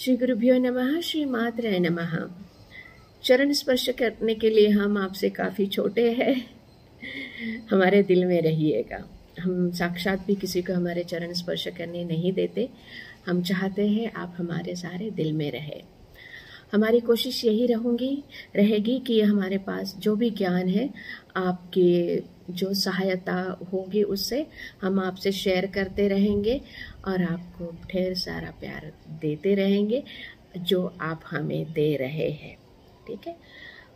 श्री गुरुभ्यो नमः, श्री मात्रे नमः। चरण स्पर्श करने के लिए हम आपसे काफ़ी छोटे हैं, हमारे दिल में रहिएगा। हम साक्षात भी किसी को हमारे चरण स्पर्श करने नहीं देते। हम चाहते हैं आप हमारे सारे दिल में रहे। हमारी कोशिश यही रहेगी कि हमारे पास जो भी ज्ञान है, आपकी जो सहायता होगी उससे हम आपसे शेयर करते रहेंगे और आपको ढेर सारा प्यार देते रहेंगे जो आप हमें दे रहे हैं। ठीक है।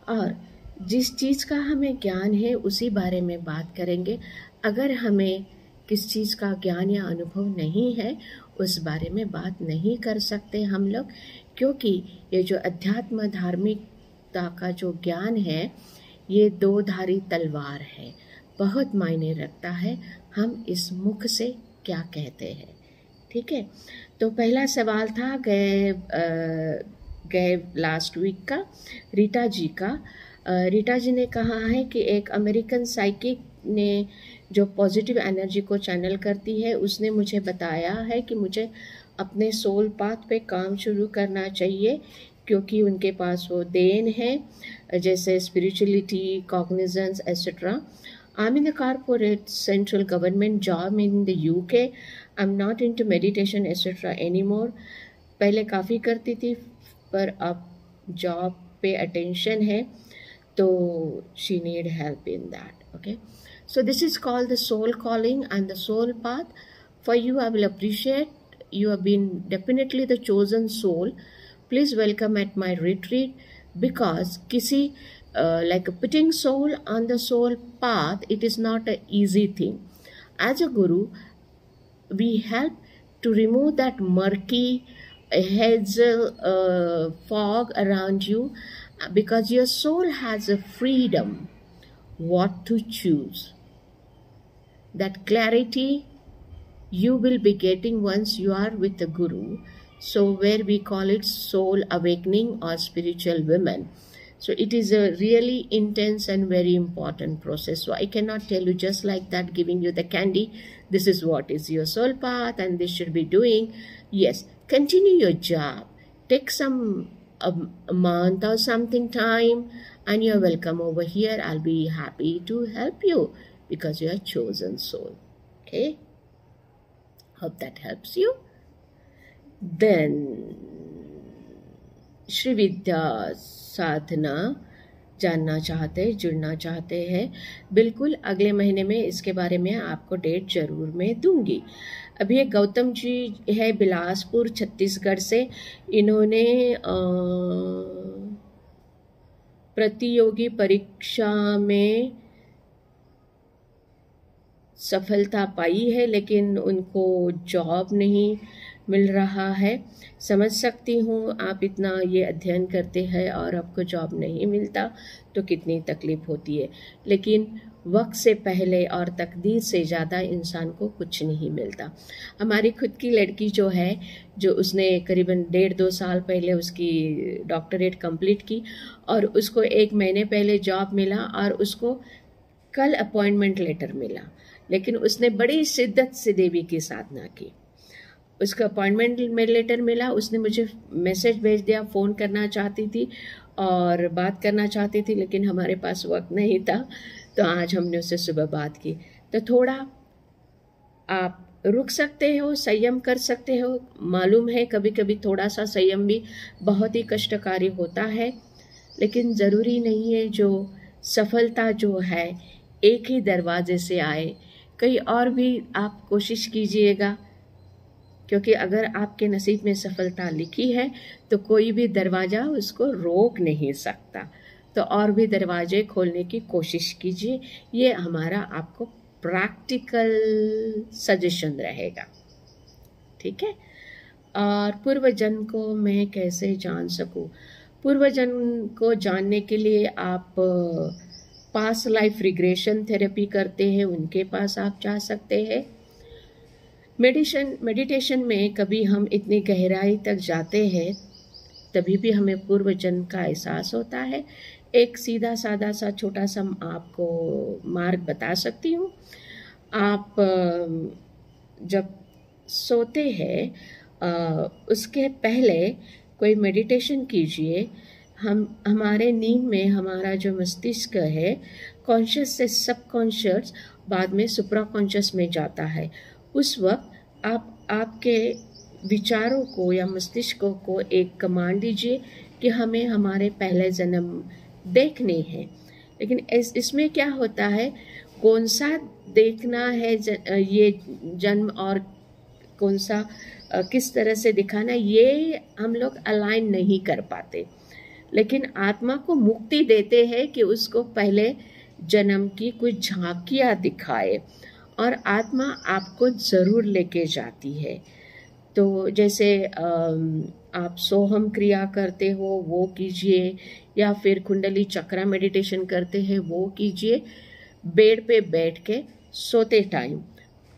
और जिस चीज़ का हमें ज्ञान है उसी बारे में बात करेंगे। अगर हमें किस चीज़ का ज्ञान या अनुभव नहीं है उस बारे में बात नहीं कर सकते हम लोग, क्योंकि ये जो अध्यात्म धार्मिकता का जो ज्ञान है ये दो धारी तलवार है, बहुत मायने रखता है हम इस मुख से क्या कहते हैं। ठीक है। तो पहला सवाल था गए लास्ट वीक का रीटा जी का। रीटा जी ने कहा है कि एक अमेरिकन साइकिक ने जो पॉजिटिव एनर्जी को चैनल करती है उसने मुझे बताया है कि मुझे अपने सोल पाथ पे काम शुरू करना चाहिए, क्योंकि उनके पास वो देन है जैसे spirituality, cognizance etcetera. I'm in a corporate central government job in the UK. I'm not into meditation etc. anymore. पहले काफ़ी करती थी पर अब जॉब पे अटेंशन है, तो she need help in that. Okay. So this is called the soul calling and the soul path. For you, I will appreciate. You have been definitely the chosen soul. Please welcome at my retreat, because किसी like putting soul on the soul path, it is not an easy thing. As a guru, we help to remove that murky hazel fog around you, because your soul has a freedom what to choose. That clarity you will be getting once you are with the guru. So where we call it soul awakening or spiritual women. So it is a really intense and very important process. So I cannot tell you just like that, giving you the candy, this is what is your soul path and this should be doing. Yes, continue your job. Take some a month or something time and you're welcome over here. I'll be happy to help you because you are chosen soul. Okay. Hope that helps you. Then Shri विद्या साधना जानना चाहते हैं, जुड़ना चाहते हैं। बिल्कुल अगले महीने में इसके बारे में आपको डेट जरूर मैं दूंगी। अभी एक गौतम जी है बिलासपुर छत्तीसगढ़ से, इन्होंने प्रतियोगी परीक्षा में सफलता पाई है लेकिन उनको जॉब नहीं मिल रहा है। समझ सकती हूँ आप इतना ये अध्ययन करते हैं और आपको जॉब नहीं मिलता तो कितनी तकलीफ होती है, लेकिन वक्त से पहले और तकदीर से ज़्यादा इंसान को कुछ नहीं मिलता। हमारी खुद की लड़की जो है, जो उसने करीबन 1.5-2 साल पहले उसकी डॉक्टरेट कंप्लीट की और उसको 1 महीने पहले जॉब मिला और उसको कल अपॉइंटमेंट लेटर मिला, लेकिन उसने बड़ी शिद्दत से देवी की साधना की। उसका अपॉइंटमेंट में लेटर मिला, उसने मुझे मैसेज भेज दिया, फ़ोन करना चाहती थी और बात करना चाहती थी, लेकिन हमारे पास वक्त नहीं था, तो आज हमने उससे सुबह बात की। तो थोड़ा आप रुक सकते हो, संयम कर सकते हो। मालूम है कभी कभी थोड़ा सा संयम भी बहुत ही कष्टकारी होता है, लेकिन ज़रूरी नहीं है जो सफलता जो है एक ही दरवाजे से आए, कहीं और भी आप कोशिश कीजिएगा, क्योंकि अगर आपके नसीब में सफलता लिखी है तो कोई भी दरवाज़ा उसको रोक नहीं सकता। तो और भी दरवाजे खोलने की कोशिश कीजिए, ये हमारा आपको प्रैक्टिकल सजेशन रहेगा। ठीक है। और पूर्वजन्म को मैं कैसे जान सकूं? पूर्वजन्म को जानने के लिए आप पास्ट लाइफ रिग्रेशन थेरेपी करते हैं, उनके पास आप जा सकते हैं। मेडिटेशन में कभी हम इतनी गहराई तक जाते हैं तभी भी हमें पूर्व जन्म का एहसास होता है। एक सीधा साधा सा छोटा सा आपको मार्ग बता सकती हूँ। आप जब सोते हैं उसके पहले कोई मेडिटेशन कीजिए। हमारे नींद में हमारा जो मस्तिष्क है, कॉन्शियस से सबकॉन्शियस, बाद में सुप्रा कॉन्शियस में जाता है। उस वक्त आप आपके विचारों को या मस्तिष्क को एक कमांड दीजिए कि हमें हमारे पहले जन्म देखने हैं। लेकिन इसमें क्या होता है, कौन सा देखना है ये जन्म, और कौन सा किस तरह से दिखाना, ये हम लोग अलाइन नहीं कर पाते। लेकिन आत्मा को मुक्ति देते हैं कि उसको पहले जन्म की कुछ झांकियाँ दिखाए, और आत्मा आपको ज़रूर लेके जाती है। तो जैसे आप सोहम क्रिया करते हो वो कीजिए, या फिर कुंडली चक्रा मेडिटेशन करते हैं वो कीजिए। बेड पे बैठ के सोते टाइम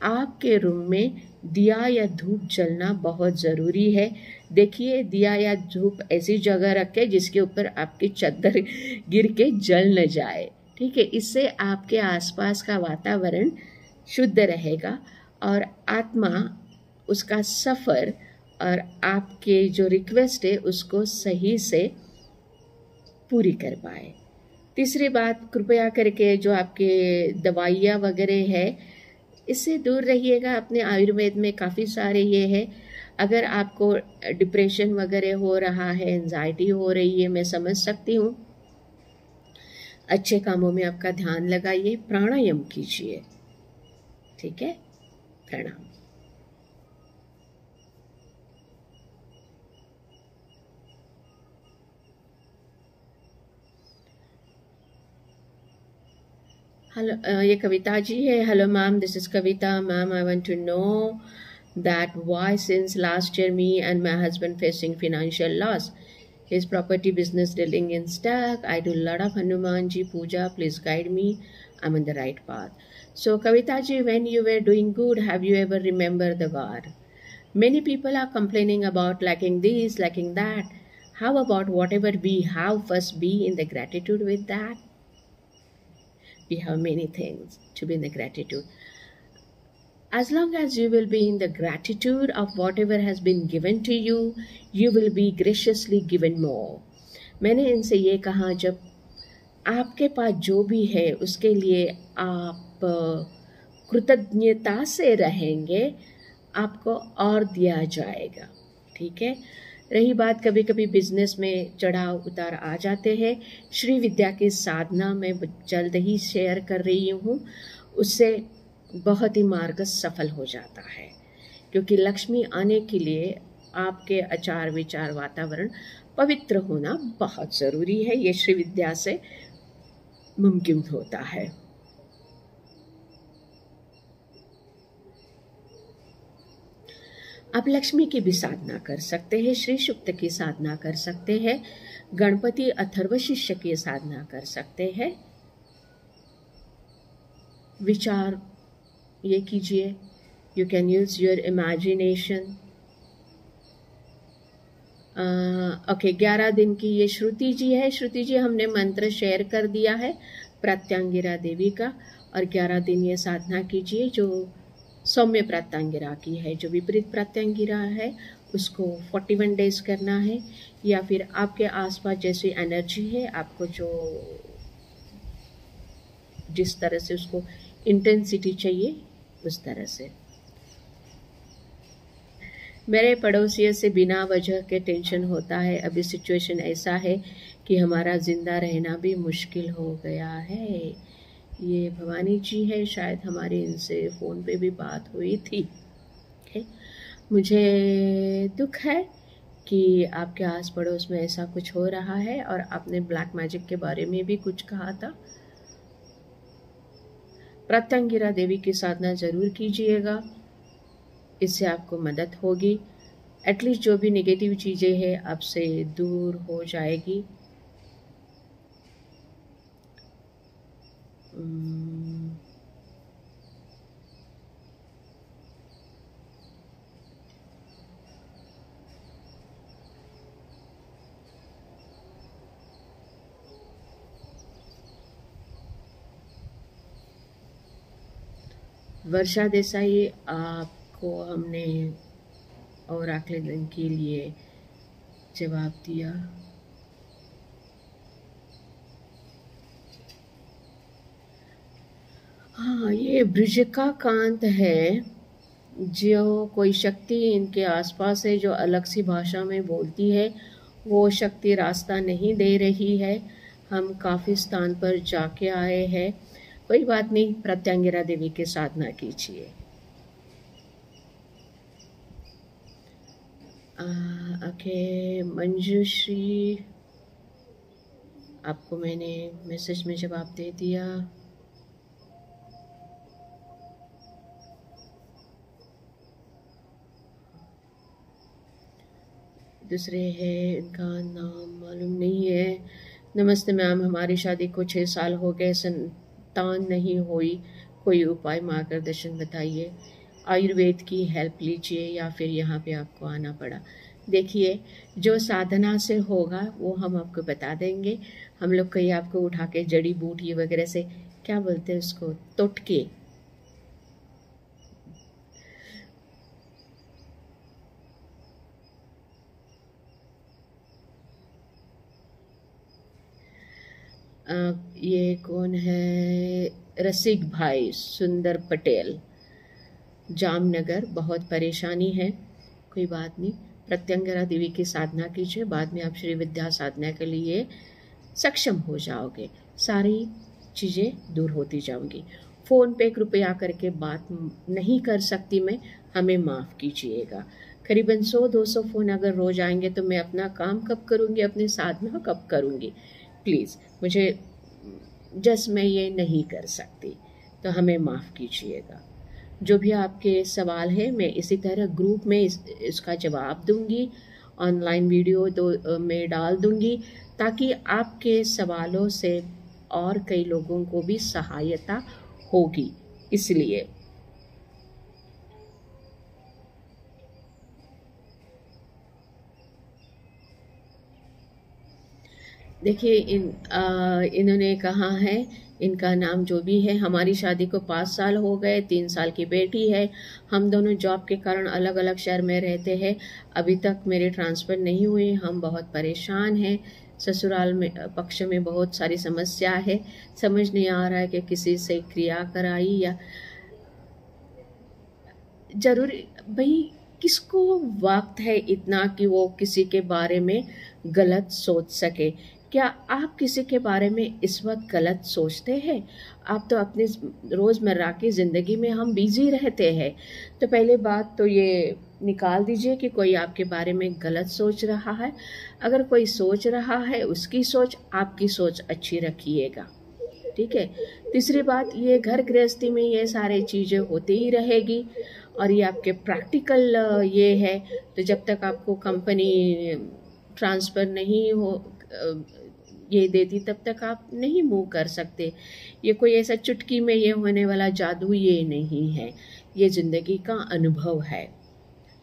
आपके रूम में दिया या धूप जलना बहुत ज़रूरी है। देखिए, दिया या धूप ऐसी जगह रखे जिसके ऊपर आपकी चादर गिर के जल न जाए, ठीक है। इससे आपके आसपास का वातावरण शुद्ध रहेगा और आत्मा उसका सफ़र और आपके जो रिक्वेस्ट है उसको सही से पूरी कर पाए। तीसरी बात, कृपया करके जो आपके दवाइयाँ वगैरह है इससे दूर रहिएगा। अपने आयुर्वेद में काफ़ी सारे ये है। अगर आपको डिप्रेशन वगैरह हो रहा है, एंजाइटी हो रही है, मैं समझ सकती हूँ। अच्छे कामों में आपका ध्यान लगाइए, प्राणायाम कीजिए, ठीक है। प्रणाम। हेलो, ये कविता जी है। Hello ma'am, this is Kavita. Ma'am, I want to know that why since last year me and my husband facing financial loss, his property business dealing in stuck. I do lot of Hanuman ji puja, please guide me, I'm on the right path. So Kavita ji, when you were doing good, have you ever remember the God? Many people are complaining about lacking this, lacking that. How about whatever we have, first be in the gratitude with that? We have many things to be in the gratitude. As long as you will be in the gratitude of whatever has been given to you, you will be graciously given more. मैंने इनसे ये कहा, जब आपके पास जो भी है उसके लिए आप कृतज्ञता से रहेंगे, आपको और दिया जाएगा, ठीक है। रही बात, कभी कभी बिजनेस में चढ़ाव उतार आ जाते हैं। श्री विद्या की साधना में जल्द ही शेयर कर रही हूँ, उससे बहुत ही मार्ग सफल हो जाता है। क्योंकि लक्ष्मी आने के लिए आपके आचार विचार वातावरण पवित्र होना बहुत ज़रूरी है। ये श्री विद्या से मुमकिन होता है। आप लक्ष्मी की भी साधना कर सकते हैं, श्री सूक्त की साधना कर सकते हैं, गणपति अथर्व शिष्य की साधना कर सकते हैं। विचार ये कीजिए, you can use your imagination. Okay, 11 दिन की ये श्रुति जी है। श्रुति जी, हमने मंत्र शेयर कर दिया है प्रत्यांगिरा देवी का, और 11 दिन ये साधना कीजिए जो सौम्य प्रत्यांगिरा की है। जो विपरीत प्रत्यांगिरा है उसको 41 डेज करना है, या फिर आपके आसपास जैसी एनर्जी है, आपको जो जिस तरह से उसको इंटेंसिटी चाहिए उस तरह से। मेरे पड़ोसियों से बिना वजह के टेंशन होता है। अभी सिचुएशन ऐसा है कि हमारा जिंदा रहना भी मुश्किल हो गया है। ये भवानी जी है, शायद हमारी इनसे फ़ोन पे भी बात हुई थी। मुझे दुख है कि आपके आस पड़ोस में ऐसा कुछ हो रहा है, और आपने ब्लैक मैजिक के बारे में भी कुछ कहा था। प्रत्यंगिरा देवी की साधना ज़रूर कीजिएगा, इससे आपको मदद होगी। एटलीस्ट जो भी नेगेटिव चीज़ें हैं आपसे दूर हो जाएगी। वर्षा देसाई, आपको हमने और अगले दिन के लिए जवाब दिया। हाँ, ये बृजिका कांत है, जो कोई शक्ति इनके आसपास है जो अलग सी भाषा में बोलती है। वो शक्ति रास्ता नहीं दे रही है। हम काफ़ी स्थान पर जाके आए हैं। कोई बात नहीं, प्रत्यंगिरा देवी की साधना कीजिए। ओके मंजुश्री, आपको मैंने मैसेज में जवाब दे दिया। दूसरे हैं, इनका नाम मालूम नहीं है। नमस्ते मैम, हमारी शादी को 6 साल हो गए, संतान नहीं हुई, कोई उपाय मार्गदर्शन बताइए। आयुर्वेद की हेल्प लीजिए या फिर यहाँ पे आपको आना पड़ा। देखिए, जो साधना से होगा वो हम आपको बता देंगे। हम लोग कहीं आपको उठा के जड़ी बूटी वगैरह से, क्या बोलते हैं उसको, तोटके, ये कौन है, रसिक भाई सुंदर पटेल, जामनगर, बहुत परेशानी है। कोई बात नहीं, प्रत्यंगिरा देवी की साधना कीजिए, बाद में आप श्री विद्या साधना के लिए सक्षम हो जाओगे, सारी चीज़ें दूर होती जाऊंगी। फ़ोन पे कृपया करके बात नहीं कर सकती मैं, हमें माफ़ कीजिएगा। करीबन 100-200 फ़ोन अगर रोज़ आएंगे तो मैं अपना काम कब करूँगी, अपनी साधना कब करूँगी। प्लीज़ मुझे जस्ट मैं ये नहीं कर सकती, तो हमें माफ़ कीजिएगा। जो भी आपके सवाल है मैं इसी तरह ग्रुप में इसका जवाब दूंगी, ऑनलाइन वीडियो में डाल दूंगी, ताकि आपके सवालों से और कई लोगों को भी सहायता होगी। इसलिए देखिए, इन्होंने कहा है, इनका नाम जो भी है, हमारी शादी को 5 साल हो गए, 3 साल की बेटी है। हम दोनों जॉब के कारण अलग अलग शहर में रहते हैं। अभी तक मेरे ट्रांसफ़र नहीं हुए, हम बहुत परेशान हैं। ससुराल में पक्ष में बहुत सारी समस्या है, समझ नहीं आ रहा है कि किसी से क्रिया कराई या जरूरी। भाई, किसको वक्त है इतना कि वो किसी के बारे में गलत सोच सके। क्या आप किसी के बारे में इस वक्त गलत सोचते हैं? आप तो अपने रोज़मर्रा की ज़िंदगी में हम बिजी रहते हैं। तो पहले बात तो ये निकाल दीजिए कि कोई आपके बारे में गलत सोच रहा है। अगर कोई सोच रहा है, उसकी सोच, आपकी सोच अच्छी रखिएगा, ठीक है। तीसरी बात, ये घर गृहस्थी में ये सारी चीज़ें होती ही रहेगी, और ये आपके प्रैक्टिकल ये है। तो जब तक आपको कंपनी ट्रांसफ़र नहीं हो ये देती, तब तक आप नहीं मूव कर सकते। ये कोई ऐसा चुटकी में ये होने वाला जादू ये नहीं है, ये ज़िंदगी का अनुभव है।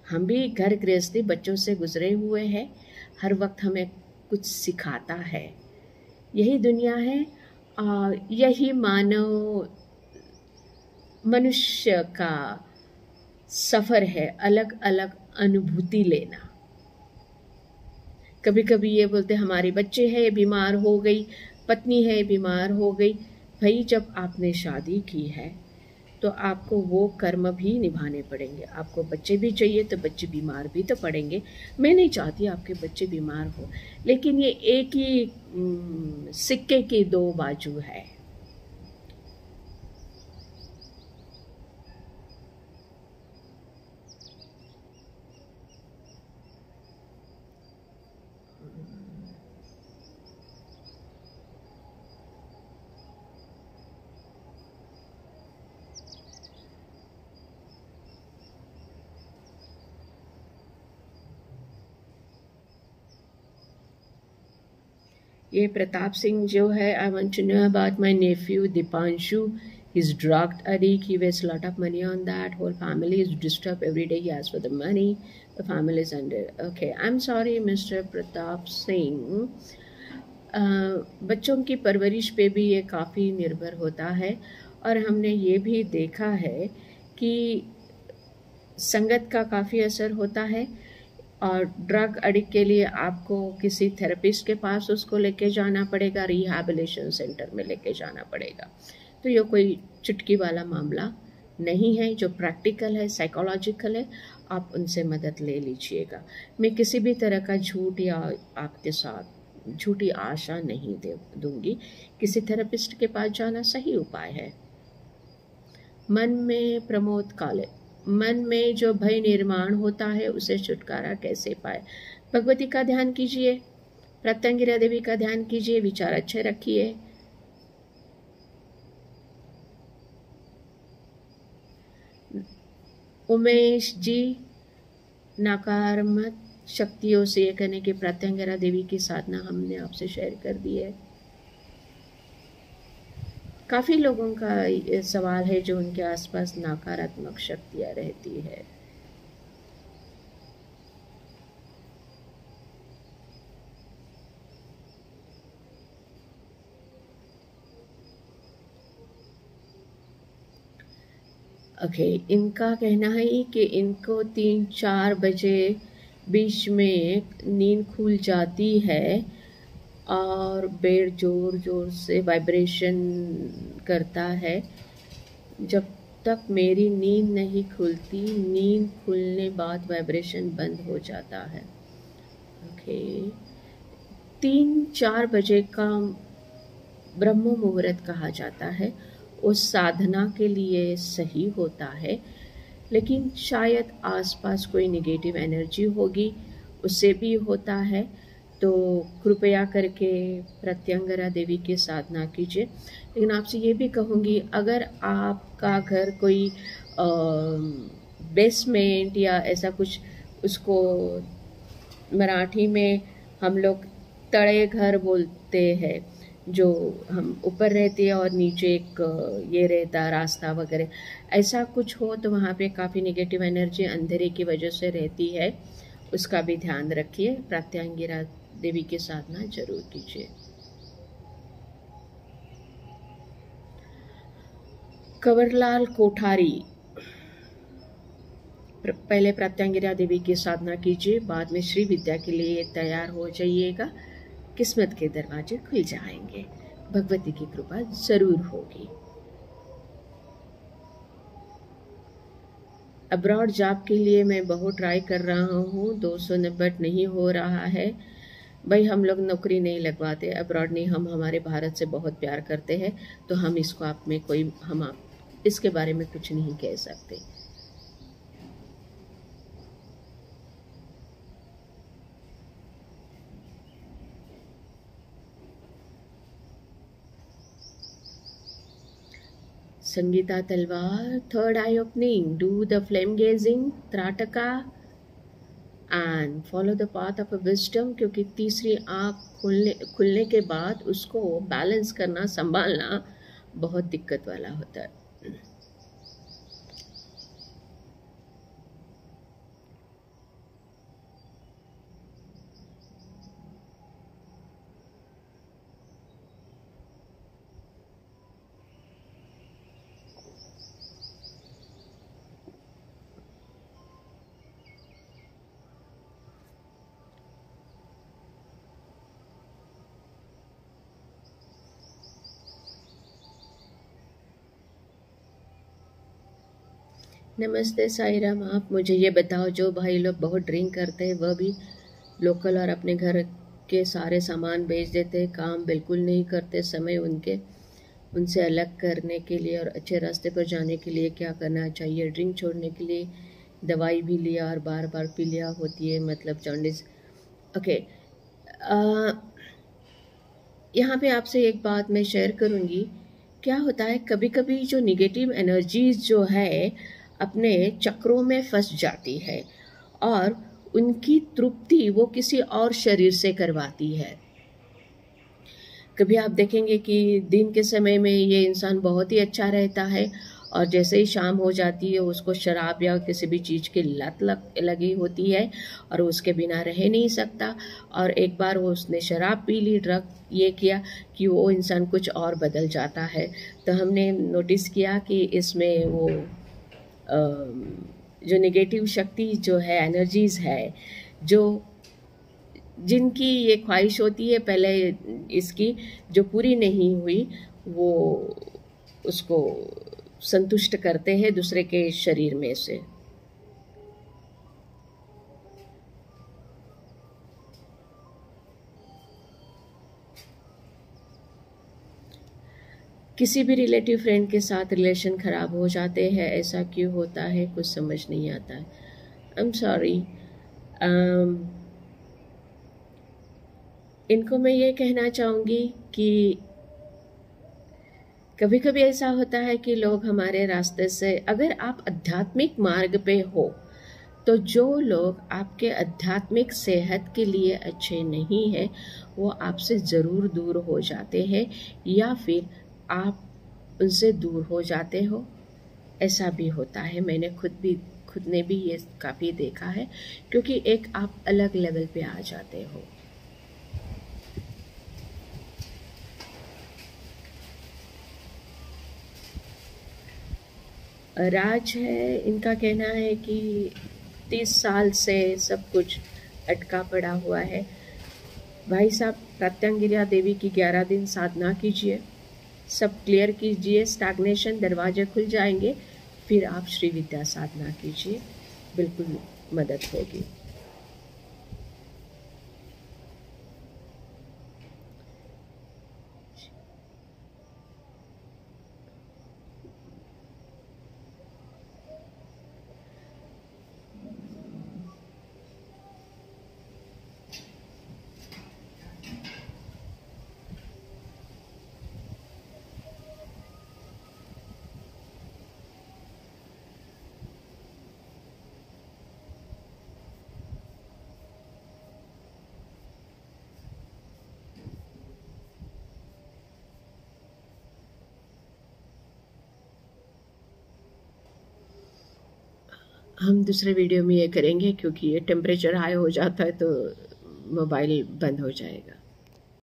हम भी घर गृहस्थी बच्चों से गुजरे हुए हैं, हर वक्त हमें कुछ सिखाता है। यही दुनिया है, यही मानव मनुष्य का सफ़र है, अलग अलग अनुभूति लेना। कभी कभी ये बोलते हमारे बच्चे हैं, बीमार हो गई, पत्नी है बीमार हो गई। भाई, जब आपने शादी की है तो आपको वो कर्म भी निभाने पड़ेंगे। आपको बच्चे भी चाहिए तो बच्चे बीमार भी तो पड़ेंगे। मैं नहीं चाहती आपके बच्चे बीमार हो, लेकिन ये एक ही सिक्के की 2 बाजू है। ये प्रताप सिंह जो है, I want to know about my nephew Deepanshu. He's drug addict. He wastes a lot of money on that. Whole family is disturbed every day. He asks for the money. The family is under. Okay, I'm sorry, Mr. Pratap Singh. बच्चों की परवरिश पे भी ये काफ़ी निर्भर होता है, और हमने ये भी देखा है कि संगत का काफ़ी असर होता है, और ड्रग एडिक्ट के लिए आपको किसी थेरेपिस्ट के पास उसको लेके जाना पड़ेगा, रिहैबिलिटेशन सेंटर में लेके जाना पड़ेगा। तो ये कोई चुटकी वाला मामला नहीं है, जो प्रैक्टिकल है, साइकोलॉजिकल है, आप उनसे मदद ले लीजिएगा। मैं किसी भी तरह का झूठ या आपके साथ झूठी आशा नहीं दूंगी। किसी थेरेपिस्ट के पास जाना सही उपाय है। मन में प्रमोद काले, मन में जो भय निर्माण होता है उसे छुटकारा कैसे पाए? भगवती का ध्यान कीजिए, प्रत्यंगिरा देवी का ध्यान कीजिए, विचार अच्छे रखिए। उमेश जी, नकारात्मक शक्तियों से ये करने की प्रत्यंगिरा देवी की साधना हमने आपसे शेयर कर दी है। काफ़ी लोगों का सवाल है जो उनके आसपास नकारात्मक शक्तियाँ रहती है। ओके, इनका कहना है कि इनको 3-4 बजे बीच में नींद खुल जाती है और बेड जोर जोर से वाइब्रेशन करता है। जब तक मेरी नींद नहीं खुलती, नींद खुलने बाद वाइब्रेशन बंद हो जाता है। ओके, 3-4 बजे का ब्रह्म मुहूर्त कहा जाता है, उस साधना के लिए सही होता है, लेकिन शायद आसपास कोई नेगेटिव एनर्जी होगी, उससे भी होता है। तो कृपया करके प्रत्यंगिरा देवी की साधना कीजिए। लेकिन आपसे ये भी कहूँगी, अगर आपका घर कोई बेसमेंट या ऐसा कुछ, उसको मराठी में हम लोग तड़े घर बोलते हैं, जो हम ऊपर रहते हैं और नीचे एक ये रहता रास्ता वगैरह, ऐसा कुछ हो तो वहाँ पे काफ़ी नेगेटिव एनर्जी अंधेरे की वजह से रहती है, उसका भी ध्यान रखिए। प्रत्यंगिरा देवी की साधना जरूर कीजिए। कंवरलाल कोठारी, पहले प्रत्यंगिरा देवी की साधना कीजिए, बाद में श्री विद्या के लिए तैयार हो जाइएगा। किस्मत के दरवाजे खुल जाएंगे, भगवती की कृपा जरूर होगी। अब्रॉड जॉब के लिए मैं बहुत ट्राई कर रहा हूँ, 290 बट नहीं हो रहा है। भाई, हम लोग नौकरी नहीं लगवाते अब्रॉड, नहीं, हम हमारे भारत से बहुत प्यार करते हैं, तो हम इसको आप में कोई, हम आप इसके बारे में कुछ नहीं कह सकते। Sangeeta Talwar, third eye opening, do the flame gazing trataka and follow the path of a wisdom, क्योंकि तीसरी आँख खुलने के बाद उसको बैलेंस करना, संभालना बहुत दिक्कत वाला होता है। नमस्ते साईराम, आप मुझे ये बताओ, जो भाई लोग बहुत ड्रिंक करते हैं वह भी लोकल और अपने घर के सारे सामान बेच देते हैं, काम बिल्कुल नहीं करते, समय उनसे अलग करने के लिए और अच्छे रास्ते पर जाने के लिए क्या करना चाहिए? ड्रिंक छोड़ने के लिए दवाई भी लिया और बार बार पी लिया होती है, मतलब जॉन्डिस। ओके, यहाँ पे आपसे एक बात मैं शेयर करूँगी। क्या होता है, कभी कभी जो निगेटिव एनर्जीज जो है अपने चक्रों में फंस जाती है और उनकी तृप्ति वो किसी और शरीर से करवाती है। कभी आप देखेंगे कि दिन के समय में ये इंसान बहुत ही अच्छा रहता है और जैसे ही शाम हो जाती है उसको शराब या किसी भी चीज़ की लत लगी होती है और उसके बिना रह नहीं सकता, और एक बार वो उसने शराब पी ली, ड्रग ये किया कि वो इंसान कुछ और बदल जाता है। तो हमने नोटिस किया कि इसमें वो जो नेगेटिव शक्ति जो है, एनर्जीज है, जो जिनकी ये ख्वाहिश होती है पहले इसकी जो पूरी नहीं हुई, वो उसको संतुष्ट करते हैं दूसरे के शरीर में से। किसी भी रिलेटिव फ्रेंड के साथ रिलेशन ख़राब हो जाते हैं, ऐसा क्यों होता है, कुछ समझ नहीं आता है। I am sorry. इनको मैं ये कहना चाहूँगी कि कभी कभी ऐसा होता है कि लोग हमारे रास्ते से, अगर आप आध्यात्मिक मार्ग पे हो तो जो लोग आपके आध्यात्मिक सेहत के लिए अच्छे नहीं हैं वो आपसे ज़रूर दूर हो जाते हैं, या फिर आप उनसे दूर हो जाते हो। ऐसा भी होता है, मैंने खुद ने भी ये काफ़ी देखा है, क्योंकि एक आप अलग लेवल पे आ जाते हो। राज है, इनका कहना है कि 30 साल से सब कुछ अटका पड़ा हुआ है। भाई साहब, प्रत्यंगिरा देवी की 11 दिन साधना कीजिए, सब क्लियर कीजिए, स्टैग्नेशन दरवाजे खुल जाएंगे, फिर आप श्री विद्या साधना कीजिए, बिल्कुल मदद होगी। हम दूसरे वीडियो में ये करेंगे, क्योंकि ये टेम्परेचर हाई हो जाता है तो मोबाइल बंद हो जाएगा।